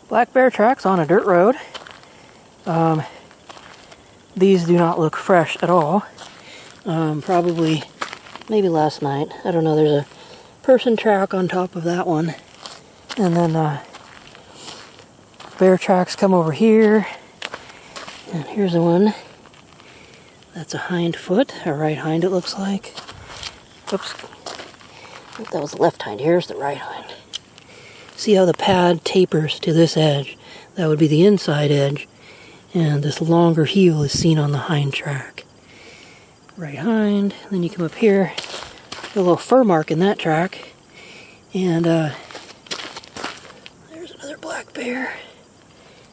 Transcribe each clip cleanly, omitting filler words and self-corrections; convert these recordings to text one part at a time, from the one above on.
Black bear tracks on a dirt road. These do not look fresh at all. Probably, maybe last night. I don't know, there's a person track on top of that one. And then bear tracks come over here. And here's the one. That's a hind foot, a right hind it looks like. Oops. I think that was the left hind. Here's the right hind. See how the pad tapers to this edge? That would be the inside edge. And this longer heel is seen on the hind track. Right hind. Then you come up here. A little fur mark in that track. And there's another black bear.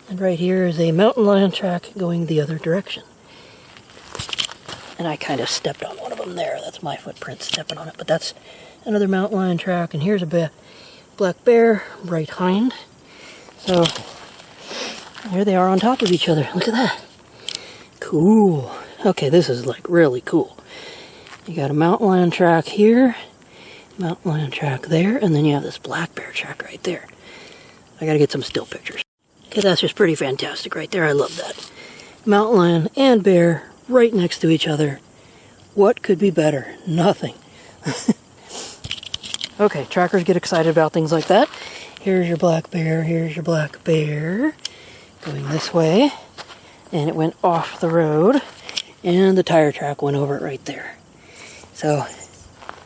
And right here is a mountain lion track going the other direction. And I kind of stepped on one of them there. That's my footprint stepping on it. But that's another mountain lion track. And here's a black bear, right hind. So here they are on top of each other. Look at that. Cool. Okay, this is like really cool. You got a mountain lion track here, mountain lion track there, and then you have this black bear track right there. I gotta get some still pictures. Okay, that's just pretty fantastic right there. I love that. Mountain lion and bear right next to each other. What could be better? Nothing. Okay, trackers get excited about things like that. Here's your black bear, here's your black bear. Going this way. And it went off the road. And the tire track went over it right there. So,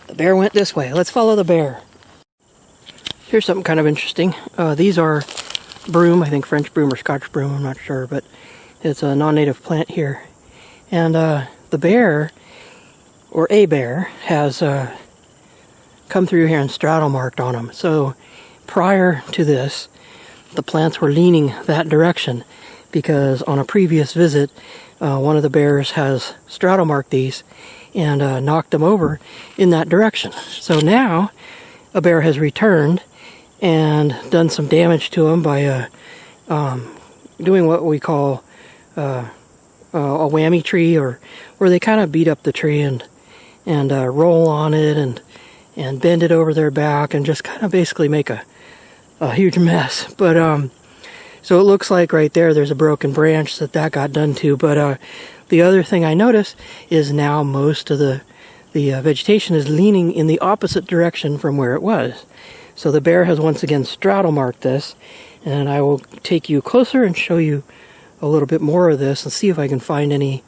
the bear went this way. Let's follow the bear. Here's something kind of interesting. These are broom, I think French broom or Scotch broom, I'm not sure, but it's a non-native plant here. And the bear, or a bear, has come through here and straddle marked on them. So prior to this, the plants were leaning that direction because on a previous visit, one of the bears has straddle marked these and knocked them over in that direction. So now a bear has returned and done some damage to them by doing what we call a whammy tree, or where they kind of beat up the tree and roll on it and bend it over their back and just kind of basically make a huge mess. But so it looks like right there's a broken branch that got done to. But the other thing I notice is now most of the vegetation is leaning in the opposite direction from where it was. So the bear has once again straddle marked this, and I will take you closer and show you a little bit more of this and see if I can find any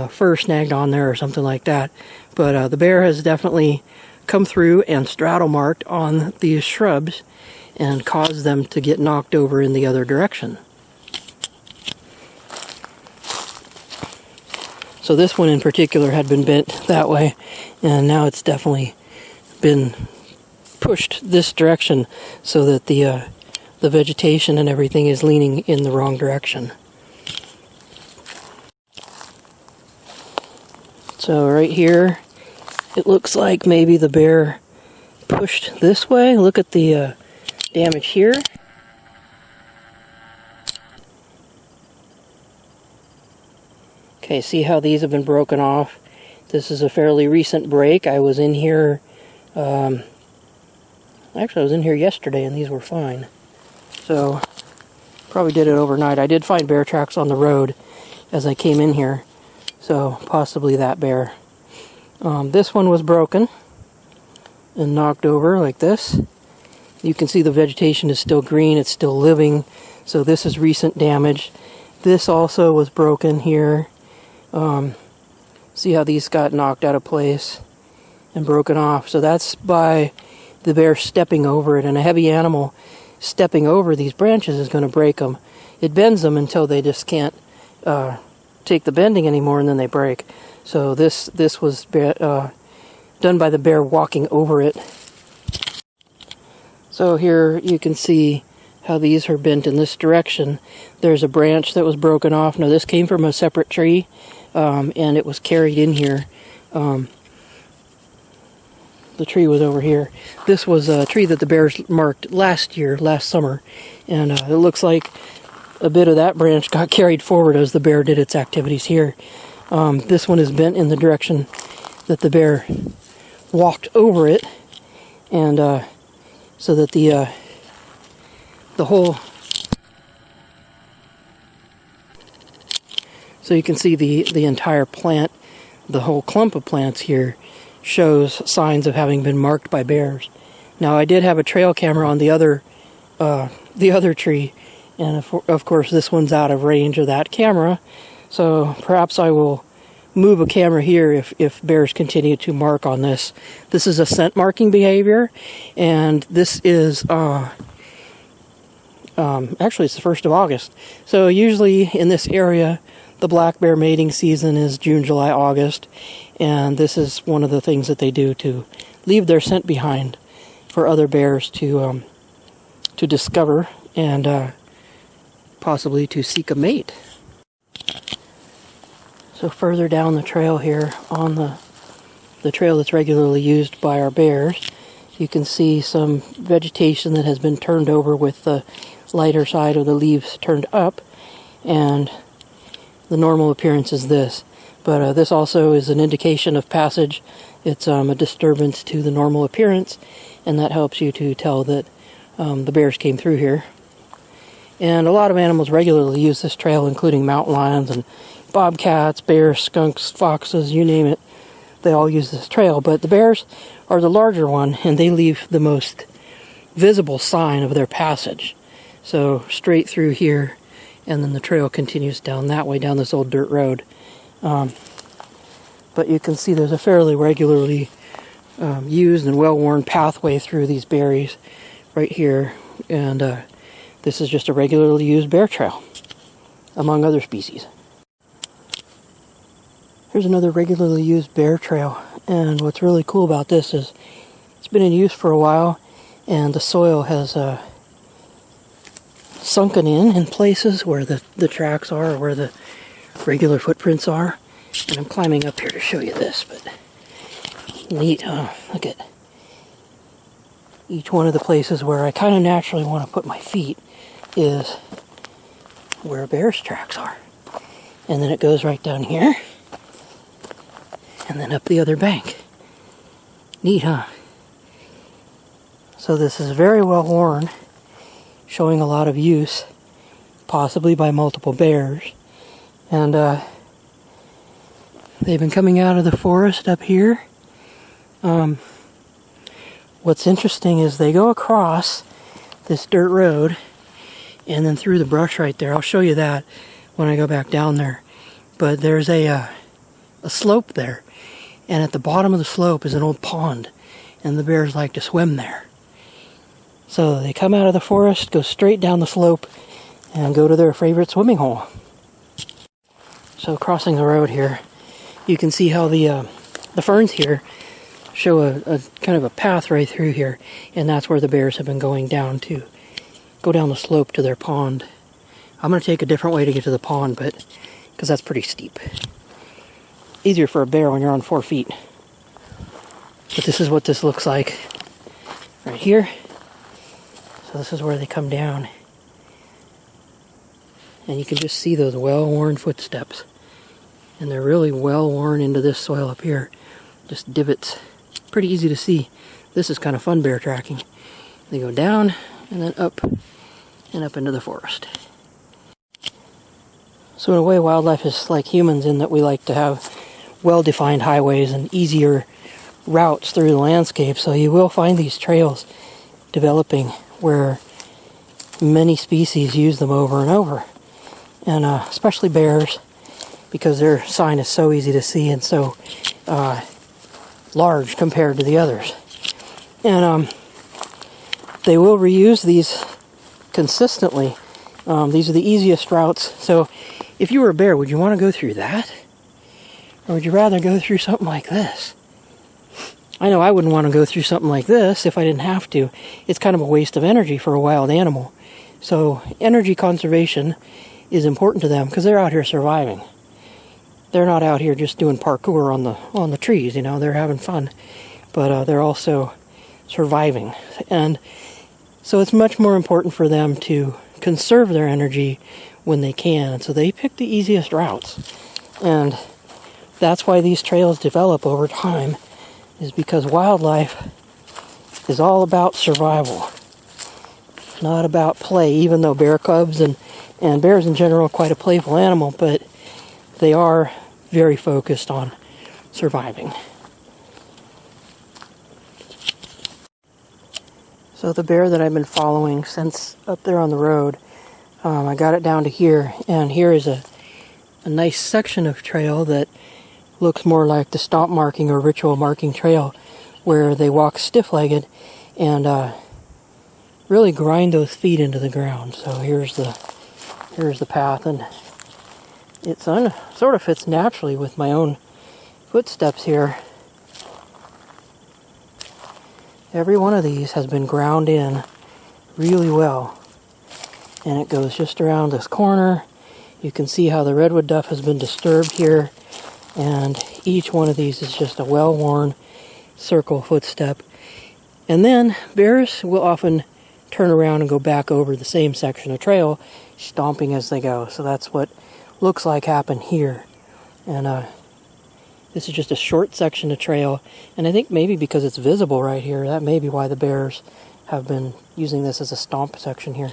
fur snagged on there or something like that. But the bear has definitely come through and straddle marked on these shrubs and caused them to get knocked over in the other direction. So this one in particular had been bent that way, and now it's definitely been pushed this direction so that the vegetation and everything is leaning in the wrong direction. So right here, it looks like maybe the bear pushed this way. Look at the damage here. Okay, see how these have been broken off? This is a fairly recent break. I was in here, actually I was in here yesterday and these were fine. So, probably did it overnight. I did find bear tracks on the road as I came in here. So, possibly that bear. This one was broken and knocked over like this. You can see the vegetation is still green, it's still living. So this is recent damage. This also was broken here. See how these got knocked out of place and broken off. So that's by the bear stepping over it, and a heavy animal stepping over these branches is going to break them. It bends them until they just can't take the bending anymore, and then they break. So this was done by the bear walking over it. So here you can see how these are bent in this direction. There's a branch that was broken off. Now this came from a separate tree, and it was carried in here. The tree was over here. This was a tree that the bears marked last summer, and it looks like a bit of that branch got carried forward as the bear did its activities here. This one is bent in the direction that the bear walked over it, and so that the whole So you can see the entire plant, the whole clump of plants here, shows signs of having been marked by bears. Now I did have a trail camera on the other tree, and of course this one's out of range of that camera, so perhaps I will move a camera here if bears continue to mark on this. This is a scent marking behavior, and this is actually it's the 1st of August. So usually in this area the black bear mating season is June, July, August, and this is one of the things that they do to leave their scent behind for other bears to discover and possibly to seek a mate. So further down the trail here, on the trail that's regularly used by our bears, you can see some vegetation that has been turned over with the lighter side of the leaves turned up, and the normal appearance is this. But this also is an indication of passage. It's a disturbance to the normal appearance, and that helps you to tell that the bears came through here. And a lot of animals regularly use this trail, including mountain lions and bobcats, bears, skunks, foxes, you name it. They all use this trail, but the bears are the larger one, and they leave the most visible sign of their passage. So straight through here, and then the trail continues down that way, down this old dirt road. But you can see there's a fairly regularly used and well-worn pathway through these berries right here, and this is just a regularly used bear trail, among other species. Here's another regularly used bear trail, and what's really cool about this is it's been in use for a while, and the soil has sunken in places where the tracks are, or where the regular footprints are. And I'm climbing up here to show you this, but neat, huh? Look at each one of the places where I kind of naturally want to put my feet is where bear's tracks are. And then it goes right down here, and then up the other bank. Neat, huh? So this is very well worn, showing a lot of use, possibly by multiple bears. And they've been coming out of the forest up here. What's interesting is they go across this dirt road and then through the brush right there. I'll show you that when I go back down there. But there's a slope there, and at the bottom of the slope is an old pond, and the bears like to swim there. So they come out of the forest, go straight down the slope, and go to their favorite swimming hole. So crossing the road here, you can see how the ferns here show a kind of a path right through here, and that's where the bears have been going down to go down the slope to their pond. I'm going to take a different way to get to the pond, but because that's pretty steep. Easier for a bear when you're on 4 feet. But this is what this looks like right here. So this is where they come down. And you can just see those well-worn footsteps. And they're really well-worn into this soil up here. Just divots. Pretty easy to see. This is kind of fun bear tracking. They go down and then up and up into the forest. So in a way, wildlife is like humans in that we like to have well-defined highways and easier routes through the landscape. So you will find these trails developing where many species use them over and over. And especially bears, because their sign is so easy to see and so large compared to the others. And they will reuse these consistently. These are the easiest routes. So if you were a bear, would you want to go through that? Or would you rather go through something like this? I know I wouldn't want to go through something like this if I didn't have to. It's kind of a waste of energy for a wild animal. So energy conservation is important to them because they're out here surviving. They're not out here just doing parkour on the trees, you know, they're having fun. But they're also surviving. And so it's much more important for them to conserve their energy when they can. So they pick the easiest routes. And that's why these trails develop over time, is because wildlife is all about survival, not about play, even though bear cubs and bears in general are quite a playful animal, but they are very focused on surviving. So the bear that I've been following since up there on the road, I got it down to here, and here is a nice section of trail that looks more like the stomp marking or ritual marking trail, where they walk stiff-legged and really grind those feet into the ground. So here's the path, and it sort of fits naturally with my own footsteps here. Every one of these has been ground in really well, and it goes just around this corner. You can see how the redwood duff has been disturbed here, and each one of these is just a well-worn circle footstep. And then bears will often turn around and go back over the same section of trail, stomping as they go. So that's what looks like happened here. And this is just a short section of trail, and I think maybe because it's visible right here, that may be why the bears have been using this as a stomp section here.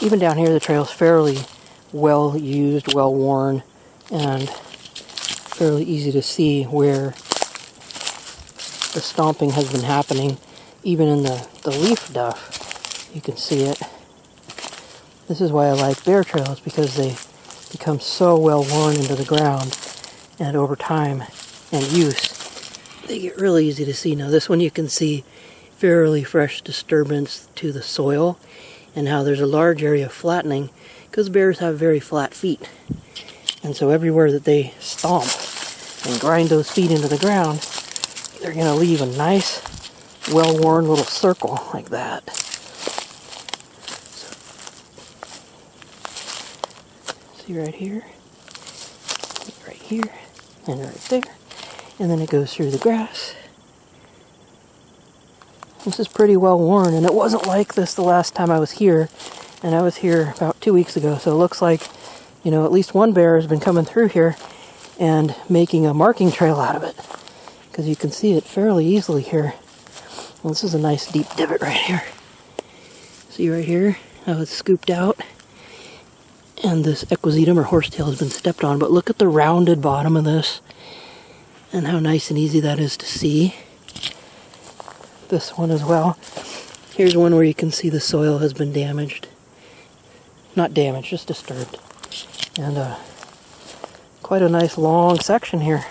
Even down here, the trail is fairly well used, well worn, and fairly easy to see where the stomping has been happening. Even in the leaf duff, you can see it. This is why I like bear trails, because they become so well worn into the ground, and over time and use, they get really easy to see. Now this one you can see fairly fresh disturbance to the soil, and how there's a large area of flattening, because bears have very flat feet. And so everywhere that they stomp and grind those feet into the ground, they're going to leave a nice, well-worn little circle like that. See right here, and right there. And then it goes through the grass. This is pretty well worn, and it wasn't like this the last time I was here. And I was here about 2 weeks ago, so it looks like, you know, at least one bear has been coming through here and making a marking trail out of it, because you can see it fairly easily here. Well, this is a nice deep divot right here. See right here how it's scooped out, and this equisetum or horsetail has been stepped on, but look at the rounded bottom of this and how nice and easy that is to see. This one as well. Here's one where you can see the soil has been damaged. Not damaged, just disturbed. And quite a nice long section here.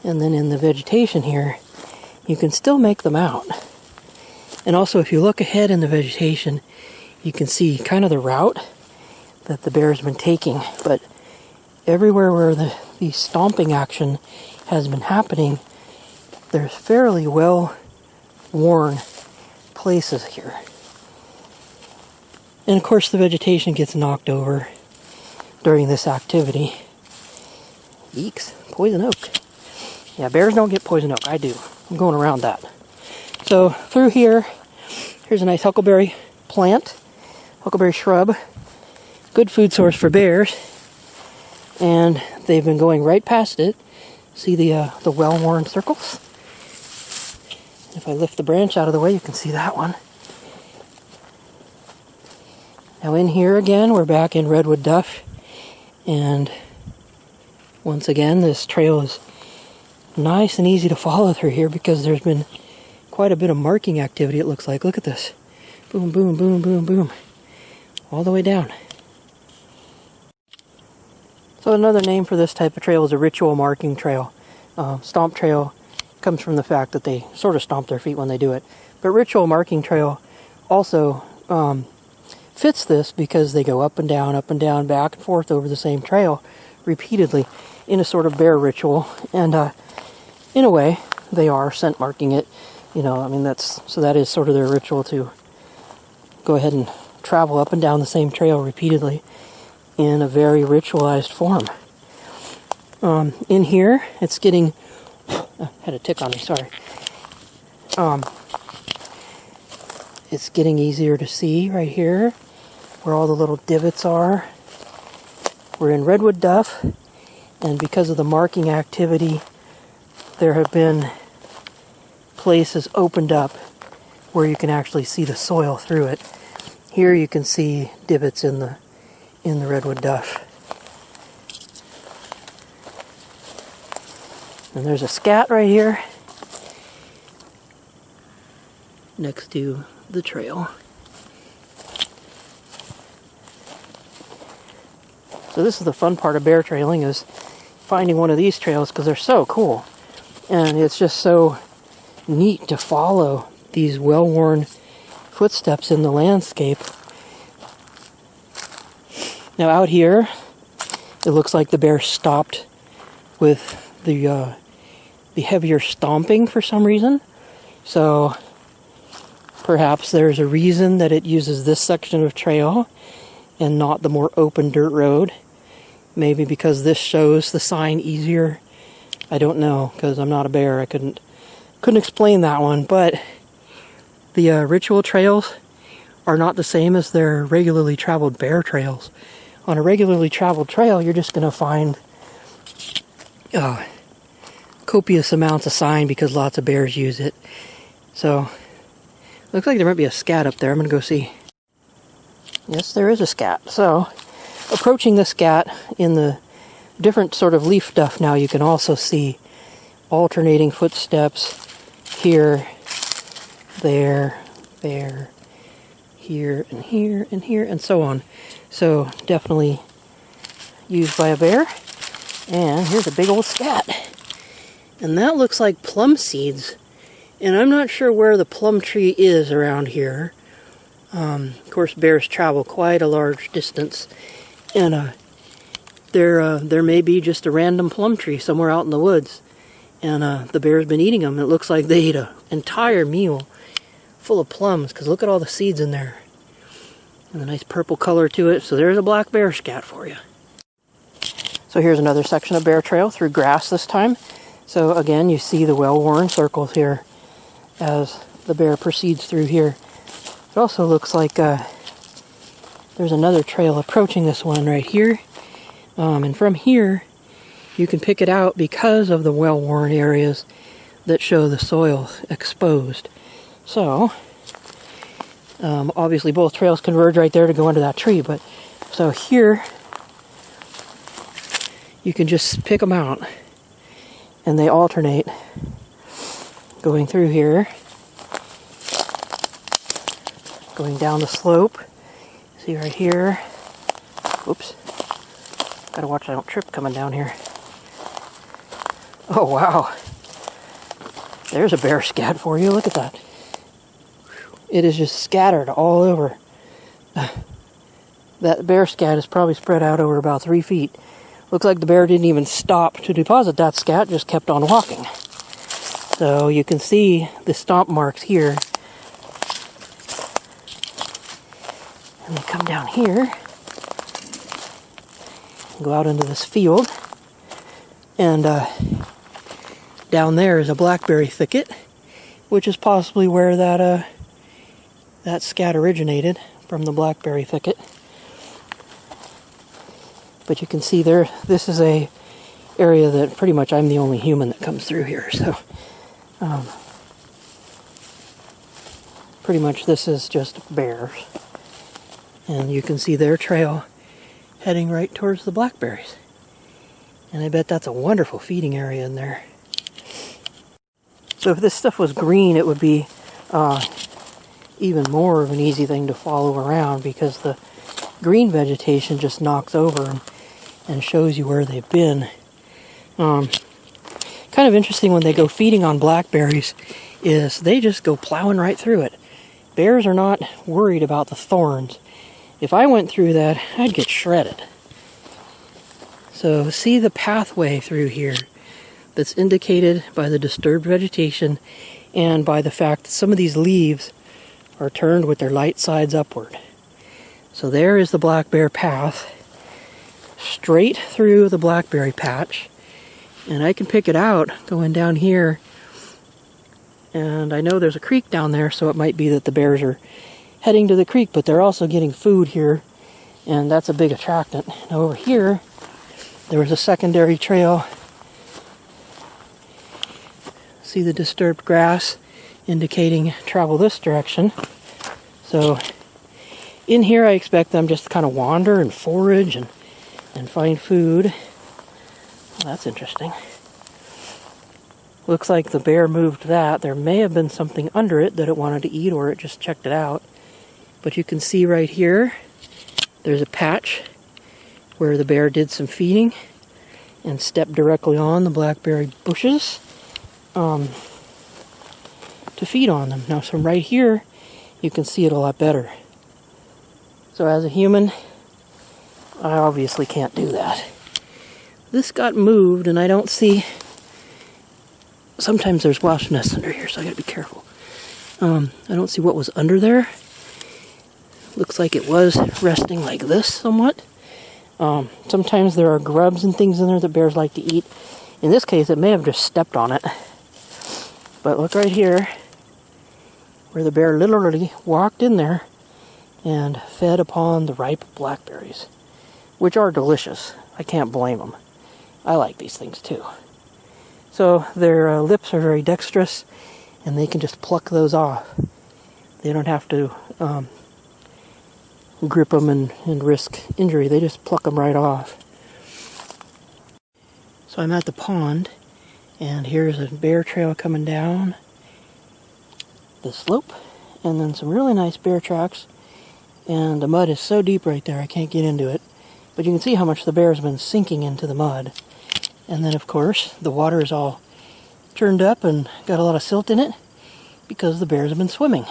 And then in the vegetation here, you can still make them out. And also, if you look ahead in the vegetation, you can see kind of the route that the bear's been taking. But everywhere where the stomping action has been happening, there's fairly well worn places here. And of course the vegetation gets knocked over during this activity. Eeks, poison oak. Yeah, bears don't get poison oak. I do. I'm going around that. So through here, here's a nice huckleberry plant, huckleberry shrub. Good food source for bears. And they've been going right past it. See the well-worn circles? If I lift the branch out of the way, you can see that one. Now in here again, we're back in redwood duff. And once again, this trail is nice and easy to follow through here, because there's been quite a bit of marking activity, it looks like. Look at this. Boom, boom, boom, boom, boom. All the way down. So another name for this type of trail is a ritual marking trail. Stomp trail comes from the fact that they sort of stomp their feet when they do it. But ritual marking trail also fits this, because they go up and down, back and forth over the same trail repeatedly in a sort of bear ritual. And in a way, they are scent marking it. You know, I mean, that is sort of their ritual, to go ahead and travel up and down the same trail repeatedly in a very ritualized form. In here, it's getting... I had a tick on me, sorry. It's getting easier to see right here, where all the little divots are. We're in redwood duff, and because of the marking activity, there have been places opened up where you can actually see the soil through it. Here you can see divots in the redwood duff. And there's a scat right here next to the trail. So this is the fun part of bear trailing, is finding one of these trails, because they're so cool. And it's just so neat to follow these well-worn footsteps in the landscape. Now out here, it looks like the bear stopped with the heavier stomping for some reason. So perhaps there's a reason that it uses this section of trail and not the more open dirt road. Maybe because this shows the sign easier. I don't know, because I'm not a bear. I couldn't explain that one. But the ritual trails are not the same as their regularly traveled bear trails. On a regularly traveled trail, you're just going to find copious amounts of sign because lots of bears use it. So, looks like there might be a scat up there. I'm going to go see. Yes, there is a scat. So, approaching the scat in the different sort of leaf duff now, you can also see alternating footsteps here, there, here, and here, and here, and so on. So, definitely used by a bear. And here's a big old scat. And that looks like plum seeds. And I'm not sure where the plum tree is around here. Of course, bears travel quite a large distance, and there may be just a random plum tree somewhere out in the woods, and the bear's been eating them. It looks like they ate an entire meal full of plums, because look at all the seeds in there, and a nice purple color to it. So there's a black bear scat for you. So here's another section of bear trail through grass this time. So again, you see the well-worn circles here as the bear proceeds through here. It also looks like there's another trail approaching this one right here. And from here, you can pick it out because of the well-worn areas that show the soil exposed. So, obviously both trails converge right there to go under that tree. But so here, you can just pick them out. And they alternate going through here. Going down the slope. See right here. Oops. Gotta watch I don't trip coming down here. Oh wow. There's a bear scat for you. Look at that. It is just scattered all over. That bear scat is probably spread out over about 3 feet. Looks like the bear didn't even stop to deposit that scat, just kept on walking. So you can see the stomp marks here. And we come down here, and go out into this field, and down there is a blackberry thicket, which is possibly where that scat originated, from the blackberry thicket. But you can see there, this is a area that pretty much I'm the only human that comes through here, so pretty much this is just bears. And you can see their trail heading right towards the blackberries. And I bet that's a wonderful feeding area in there. So if this stuff was green, it would be even more of an easy thing to follow around, because the green vegetation just knocks over them and shows you where they've been. Kind of interesting when they go feeding on blackberries is they just go plowing right through it. Bears are not worried about the thorns. If I went through that, I'd get shredded. So see the pathway through here that's indicated by the disturbed vegetation and by the fact that some of these leaves are turned with their light sides upward. So there is the black bear path, straight through the blackberry patch, and I can pick it out going down here, and I know there's a creek down there, so it might be that the bears are heading to the creek, but they're also getting food here, and that's a big attractant. And over here, there was a secondary trail. See the disturbed grass indicating travel this direction. So in here I expect them just to kind of wander and forage and find food. Well, that's interesting. Looks like the bear moved that. There may have been something under it that it wanted to eat, or it just checked it out. But you can see right here, there's a patch where the bear did some feeding and stepped directly on the blackberry bushes to feed on them. Now, from right here, you can see it a lot better. So as a human, I obviously can't do that. This got moved, and I don't see... Sometimes there's wasp nests under here, so I gotta be careful. I don't see what was under there. Looks like it was resting like this somewhat. Sometimes there are grubs and things in there that bears like to eat. In this case, it may have just stepped on it. But look right here, where the bear literally walked in there and fed upon the ripe blackberries, which are delicious. I can't blame them. I like these things too. So their lips are very dexterous, and they can just pluck those off. They don't have to grip them and risk injury. They just pluck them right off. So I'm at the pond, and here's a bear trail coming down the slope, and then some really nice bear tracks. And the mud is so deep right there, I can't get into it. But you can see how much the bear's been sinking into the mud. And then, of course, the water is all turned up and got a lot of silt in it because the bears have been swimming.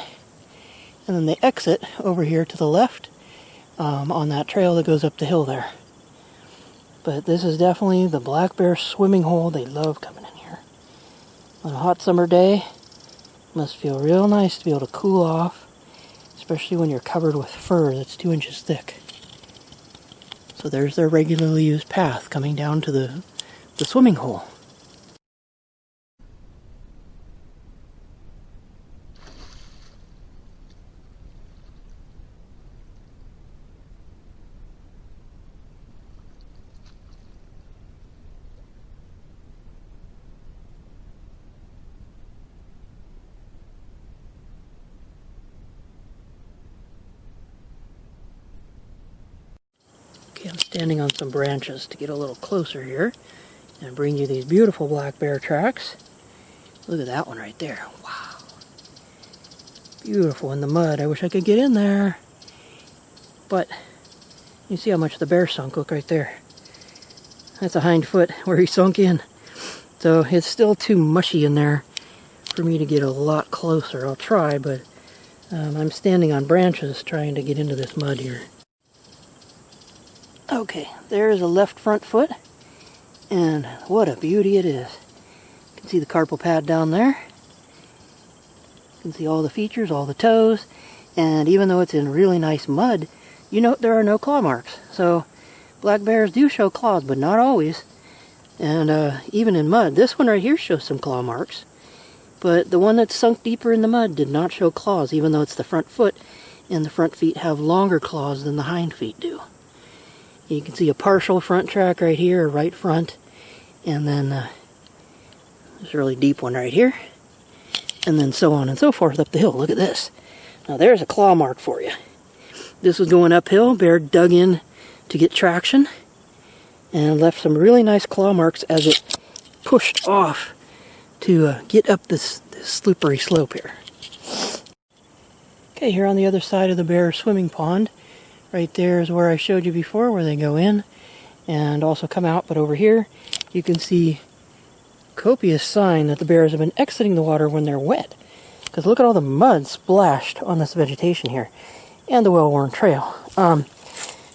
And then they exit over here to the left on that trail that goes up the hill there. But this is definitely the black bear swimming hole. They love coming in here. On a hot summer day, it must feel real nice to be able to cool off, especially when you're covered with fur that's 2 inches thick. So there's their regularly used path coming down to the swimming hole. Okay, I'm standing on some branches to get a little closer here and bring you these beautiful black bear tracks. Look at that one right there. Wow. Beautiful in the mud. I wish I could get in there. But you see how much the bear sunk. Look right there. That's a hind foot where he sunk in. So it's still too mushy in there for me to get a lot closer. I'll try, but I'm standing on branches trying to get into this mud here. Okay, there's a left front foot. And what a beauty it is. You can see the carpal pad down there. You can see all the features, all the toes. And even though it's in really nice mud, you note there are no claw marks. So black bears do show claws, but not always. And even in mud, this one right here shows some claw marks. But the one that's sunk deeper in the mud did not show claws, even though it's the front foot. And the front feet have longer claws than the hind feet do. You can see a partial front track right here, right front, and then this really deep one right here, and then so on and so forth up the hill. Look at this. Now there's a claw mark for you. This was going uphill. Bear dug in to get traction and left some really nice claw marks as it pushed off to get up this slippery slope here. Okay, here on the other side of the bear swimming pond, right there is where I showed you before, where they go in and also come out. But over here, you can see copious sign that the bears have been exiting the water when they're wet. Because look at all the mud splashed on this vegetation here. And the well-worn trail.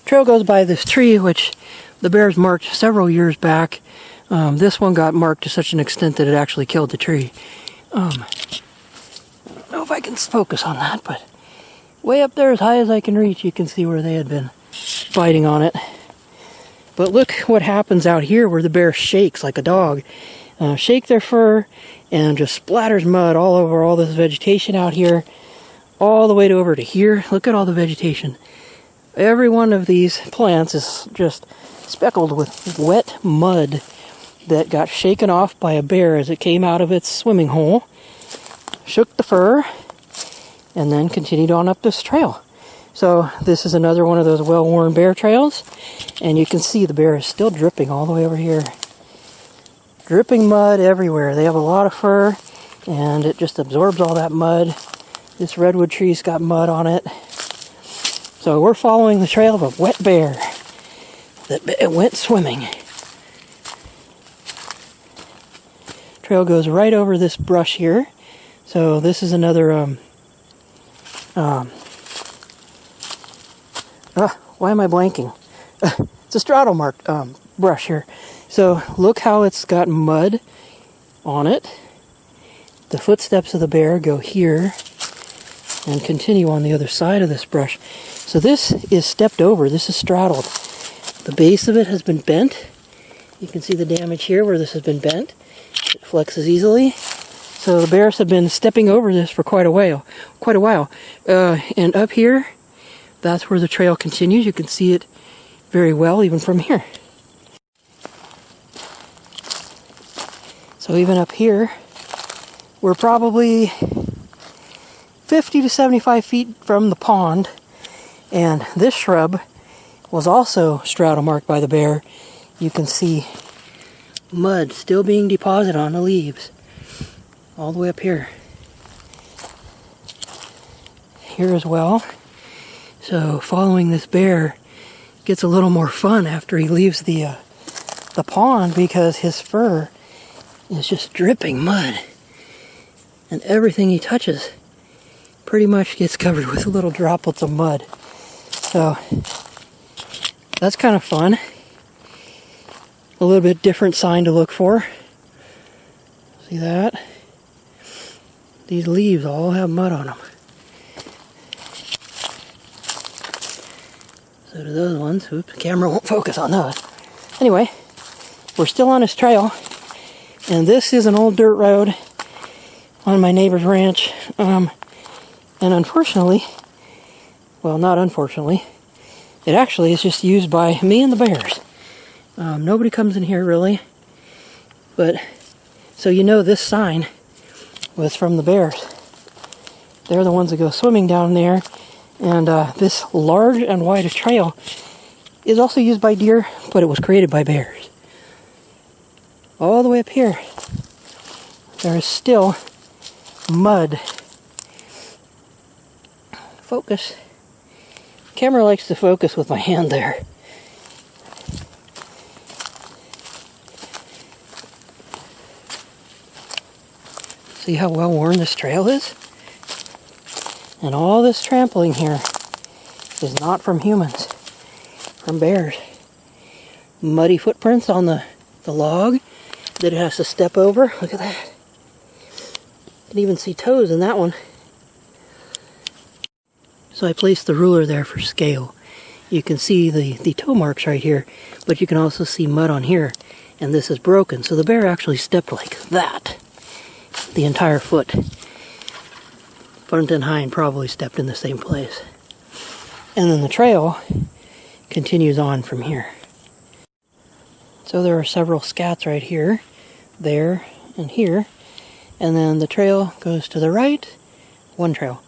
Trail goes by this tree, which the bears marked several years back. This one got marked to such an extent that it actually killed the tree. I don't know if I can focus on that, but way up there, as high as I can reach, you can see where they had been biting on it. But look what happens out here where the bear shakes like a dog. Shake their fur and just splatters mud all over all this vegetation out here, all the way over to here. Look at all the vegetation. Every one of these plants is just speckled with wet mud that got shaken off by a bear as it came out of its swimming hole, shook the fur, and then continued on up this trail. So this is another one of those well-worn bear trails, and you can see the bear is still dripping all the way over here. Dripping mud everywhere. They have a lot of fur, and it just absorbs all that mud. This redwood tree's got mud on it. So we're following the trail of a wet bear that went swimming. Trail goes right over this brush here. So this is another why am I blanking? It's a straddle mark brush here. So look how it's got mud on it. The footsteps of the bear go here and continue on the other side of this brush. So this is stepped over. This is straddled. The base of it has been bent. You can see the damage here where this has been bent. It flexes easily. So the bears have been stepping over this for quite a while. And up here, that's where the trail continues. You can see it very well even from here. So even up here, we're probably 50 to 75 feet from the pond. And this shrub was also straddle marked by the bear. You can see mud still being deposited on the leaves all the way up here. Here as well. So following this bear gets a little more fun after he leaves the pond, because his fur is just dripping mud. And everything he touches pretty much gets covered with little droplets of mud. So that's kind of fun. A little bit different sign to look for. See that? These leaves all have mud on them. So do those ones. Oops, the camera won't focus on those. Anyway, we're still on this trail. And this is an old dirt road on my neighbor's ranch. And unfortunately, well, not unfortunately, it actually is just used by me and the bears. Nobody comes in here really. But, so you know this sign was from the bears. They're the ones that go swimming down there. And this large and wide trail is also used by deer, but it was created by bears. All the way up here, there is still mud. Focus. Camera likes to focus with my hand there. See how well worn this trail is? And all this trampling here is not from humans, from bears. Muddy footprints on the log that it has to step over. Look at that. You can even see toes in that one. So I placed the ruler there for scale. You can see the toe marks right here, but you can also see mud on here, and this is broken. So the bear actually stepped like that. The entire foot. Front and hind probably stepped in the same place. And then the trail continues on from here. So there are several scats right here, there, and here. And then the trail goes to the right, one trail.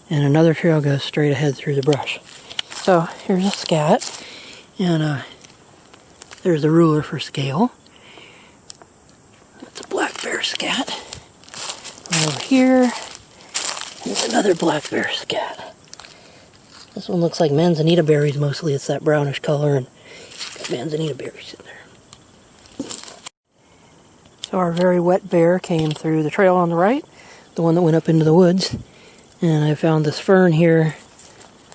And another trail goes straight ahead through the brush. So here's a scat. And there's the ruler for scale. That's a black bear scat. And over here, there's another black bear scat. This one looks like manzanita berries mostly. It's that brownish color, and got manzanita berries in there. So our very wet bear came through the trail on the right, the one that went up into the woods. And I found this fern here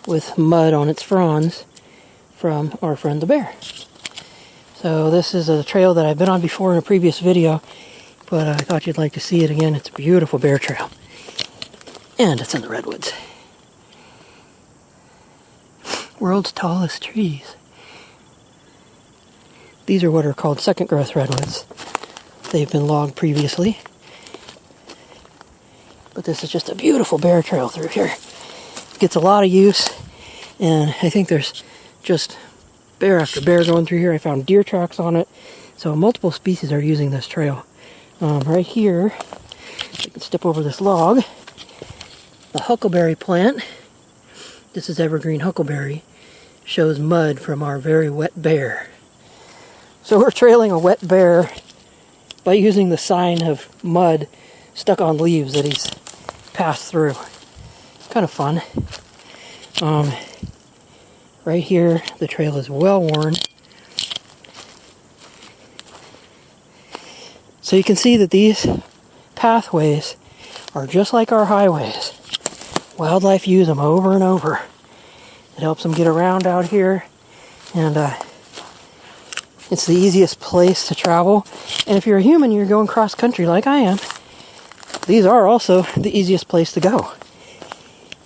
with mud on its fronds from our friend the bear. So this is a trail that I've been on before in a previous video, but I thought you'd like to see it again. It's a beautiful bear trail. And it's in the Redwoods. World's tallest trees. These are what are called second growth redwoods. They've been logged previously. But this is just a beautiful bear trail through here. It gets a lot of use, and I think there's just bear after bear going through here. I found deer tracks on it. So multiple species are using this trail. Right here, I can step over this log. The huckleberry plant this is evergreen huckleberry, shows mud from our very wet bear. So we're trailing a wet bear by using the sign of mud stuck on leaves that he's passed through. Kind of fun. Right here, the trail is well worn. So you can see that these pathways are just like our highways. Wildlife use them over and over. It helps them get around out here, and it's the easiest place to travel. And if you're a human, you're going cross country like I am, these are also the easiest place to go.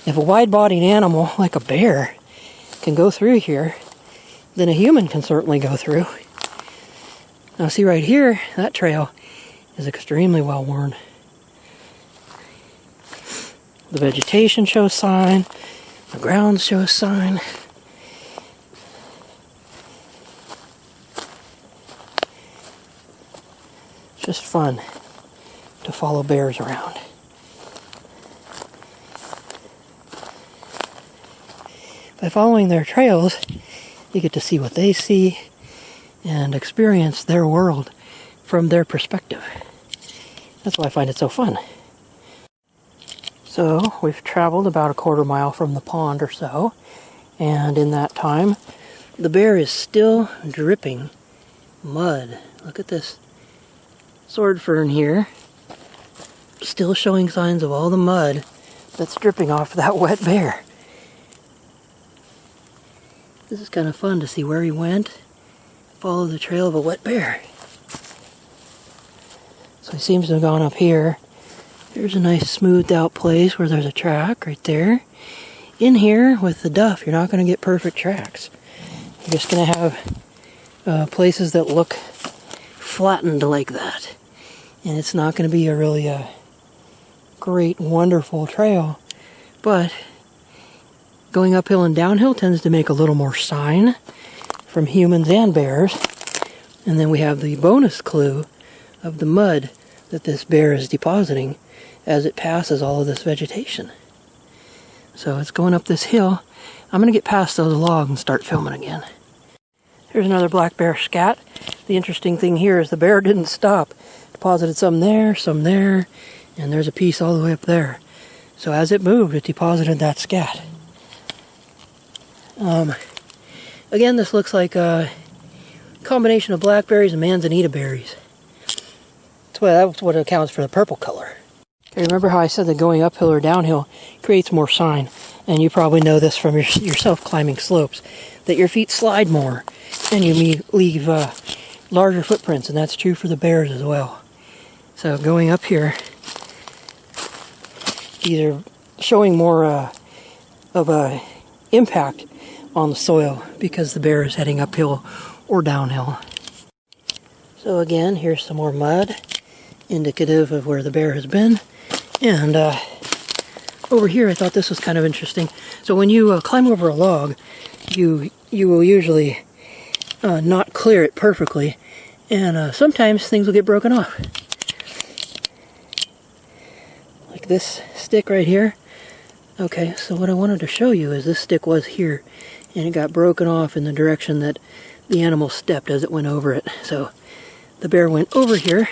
If a wide-bodied animal like a bear can go through here, then a human can certainly go through. Now see right here, that trail is extremely well worn. The vegetation shows sign, the ground shows sign. It's just fun to follow bears around. By following their trails, you get to see what they see and experience their world from their perspective. That's why I find it so fun. So we've traveled about a quarter mile from the pond or so, and in that time the bear is still dripping mud. Look at this sword fern here, still showing signs of all the mud that's dripping off that wet bear. This is kind of fun to see where he went, follow the trail of a wet bear. So he seems to have gone up here. There's a nice smoothed out place where there's a track right there. In here with the duff, you're not going to get perfect tracks. You're just going to have places that look flattened like that. And it's not going to be a really great, wonderful trail. But going uphill and downhill tends to make a little more sign from humans and bears. And then we have the bonus clue of the mud that this bear is depositing as it passes all of this vegetation. So it's going up this hill. I'm going to get past those logs and start filming again. Here's another black bear scat. The interesting thing here is the bear didn't stop. Deposited some there, and there's a piece all the way up there. So as it moved, it deposited that scat. Again, this looks like a combination of blackberries and manzanita berries. That's what accounts for the purple color. Okay, remember how I said that going uphill or downhill creates more sign? And you probably know this from yourself climbing slopes, that your feet slide more and you leave larger footprints, and that's true for the bears as well. So going up here, these are showing more of a impact on the soil because the bear is heading uphill or downhill. So again, here's some more mud, indicative of where the bear has been. And over here, I thought this was kind of interesting. So when you climb over a log, you will usually not clear it perfectly, and sometimes things will get broken off. Like this stick right here. Okay, so what I wanted to show you is this stick was here, and it got broken off in the direction that the animal stepped as it went over it. So the bear went over here,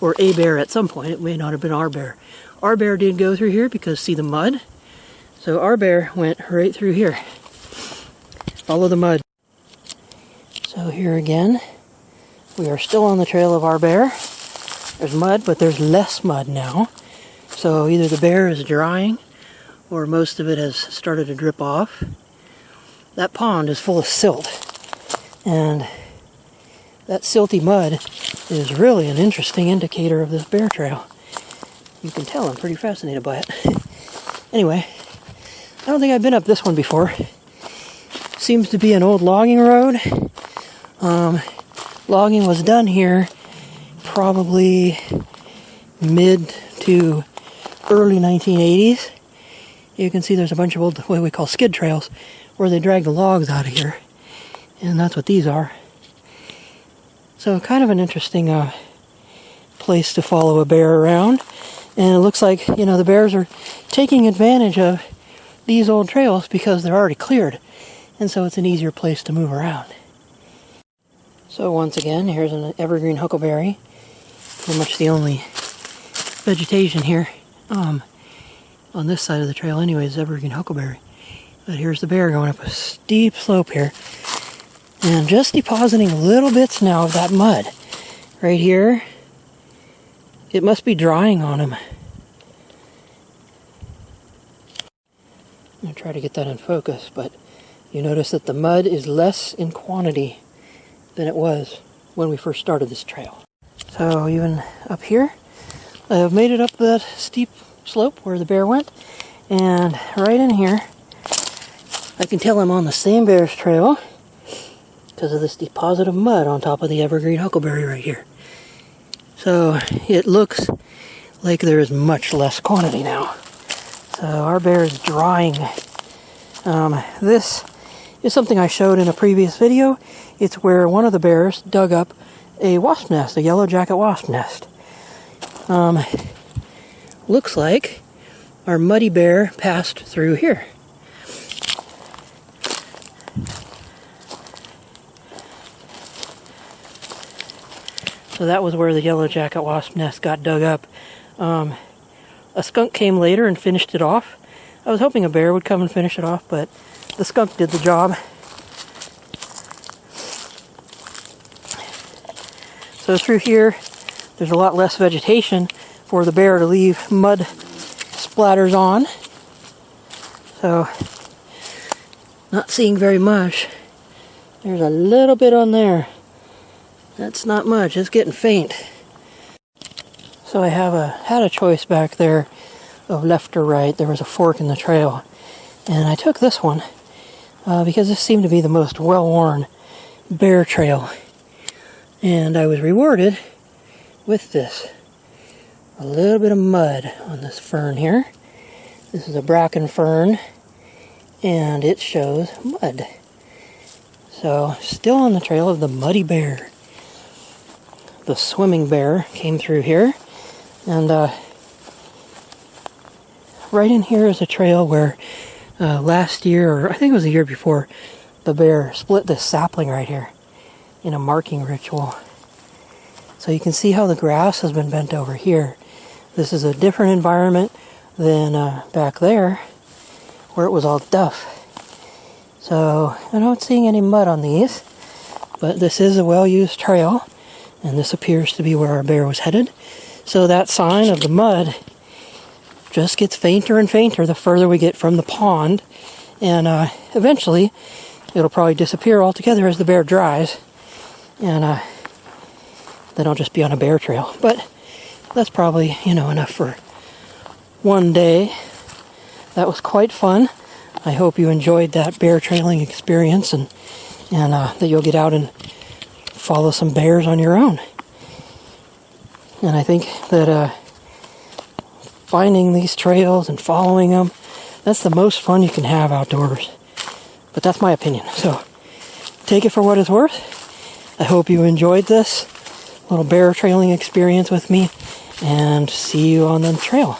or a bear at some point. It may not have been our bear. Our bear did go through here because see the mud? So our bear went right through here. Follow the mud. So here again, we are still on the trail of our bear. There's mud, but there's less mud now. So either the bear is drying, or most of it has started to drip off. That pond is full of silt, and that silty mud is really an interesting indicator of this bear trail. You can tell I'm pretty fascinated by it. Anyway, I don't think I've been up this one before. Seems to be an old logging road. Logging was done here probably mid to early 1980s. You can see there's a bunch of old, what we call skid trails, where they drag the logs out of here. And that's what these are. So kind of an interesting place to follow a bear around. And it looks like, the bears are taking advantage of these old trails because they're already cleared, and so it's an easier place to move around. So once again, here's an evergreen huckleberry. Pretty much the only vegetation here on this side of the trail anyway is evergreen huckleberry. But here's the bear going up a steep slope here and just depositing little bits now of that mud right here. It must be drying on him. I'm going to try to get that in focus, but you notice that the mud is less in quantity than it was when we first started this trail. So even up here, I've made it up that steep slope where the bear went, and right in here, I can tell I'm on the same bear's trail because of this deposit of mud on top of the evergreen huckleberry right here. So it looks like there is much less quantity now. So our bear is drying. This is something I showed in a previous video. It's where one of the bears dug up a wasp nest, a yellow jacket wasp nest. Looks like our muddy bear passed through here. So that was where the yellow jacket wasp nest got dug up. A skunk came later and finished it off. I was hoping a bear would come and finish it off, but the skunk did the job. So through here, there's a lot less vegetation for the bear to leave mud splatters on. So, not seeing very much. There's a little bit on there. That's not much, it's getting faint. So I had a choice back there of left or right. There was a fork in the trail. And I took this one because this seemed to be the most well-worn bear trail. And I was rewarded with this. A little bit of mud on this fern here. This is a bracken fern, and it shows mud. So, still on the trail of the muddy bear. The swimming bear came through here, and right in here is a trail where last year, or I think it was the year before, the bear split this sapling right here in a marking ritual. So you can see how the grass has been bent over here. This is a different environment than back there, where it was all duff. So I'm not seeing any mud on these, but this is a well-used trail, and this appears to be where our bear was headed. So that sign of the mud just gets fainter and fainter the further we get from the pond, and eventually it'll probably disappear altogether as the bear dries, and then I'll just be on a bear trail. But that's probably, enough for one day. That was quite fun. I hope you enjoyed that bear trailing experience, and that you'll get out and follow some bears on your own. And I think that finding these trails and following them, that's the most fun you can have outdoors. But that's my opinion. So take it for what it's worth. I hope you enjoyed this little bear trailing experience with me, and see you on the trail.